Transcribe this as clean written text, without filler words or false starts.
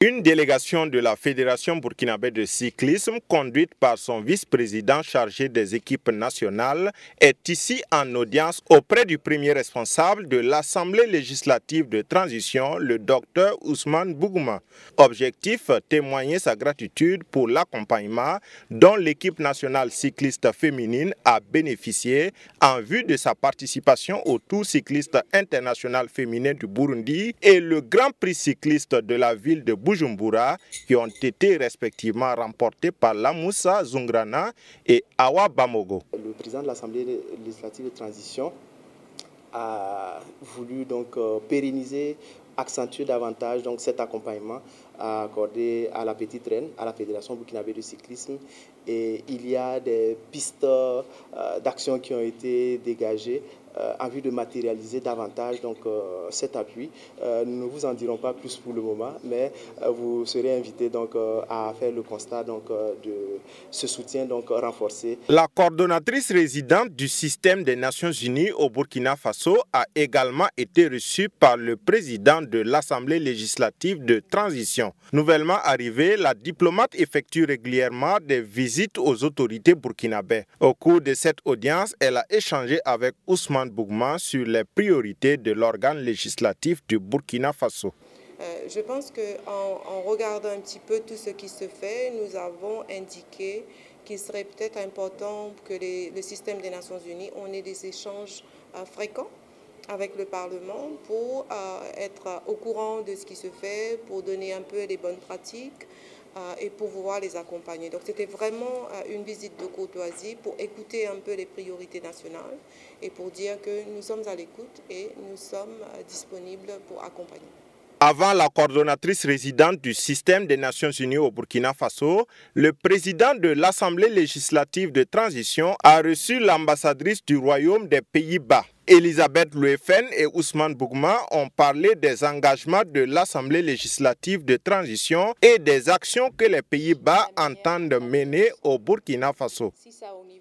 Une délégation de la Fédération burkinabé de cyclisme, conduite par son vice-président chargé des équipes nationales, est ici en audience auprès du premier responsable de l'Assemblée législative de transition, le docteur Ousmane Bougouma. Objectif, témoigner sa gratitude pour l'accompagnement dont l'équipe nationale cycliste féminine a bénéficié en vue de sa participation au Tour cycliste international féminin du Burundi et le Grand Prix cycliste de la ville de Bujumbura, qui ont été respectivement remportés par Lamoussa Zungrana et Awa Bamogo. Le président de l'Assemblée législative de transition a voulu donc pérenniser, accentuer davantage donc cet accompagnement accordé à la petite reine, à la Fédération burkinabé de cyclisme. Et il y a des pistes d'action qui ont été dégagées en vue de matérialiser davantage donc, cet appui. Nous ne vous en dirons pas plus pour le moment, mais vous serez invités donc, à faire le constat donc, de ce soutien donc, renforcé. La coordonnatrice résidente du système des Nations Unies au Burkina Faso a également été reçue par le président de l'Assemblée législative de transition. Nouvellement arrivée, la diplomate effectue régulièrement des visites aux autorités burkinabées. Au cours de cette audience, elle a échangé avec Ousmane Bougouma sur les priorités de l'organe législatif du Burkina Faso. Je pense qu'en regardant un petit peu tout ce qui se fait, nous avons indiqué qu'il serait peut-être important que le système des Nations Unies ait des échanges fréquents avec le Parlement pour être au courant de ce qui se fait, pour donner un peu les bonnes pratiques et pour pouvoir les accompagner. Donc c'était vraiment une visite de courtoisie pour écouter un peu les priorités nationales et pour dire que nous sommes à l'écoute et nous sommes disponibles pour accompagner. Avant la coordonnatrice résidente du système des Nations Unies au Burkina Faso, le président de l'Assemblée législative de transition a reçu l'ambassadrice du Royaume des Pays-Bas. Elisabeth Louefen et Ousmane Bougouma ont parlé des engagements de l'Assemblée législative de transition et des actions que les Pays-Bas entendent mener au Burkina Faso.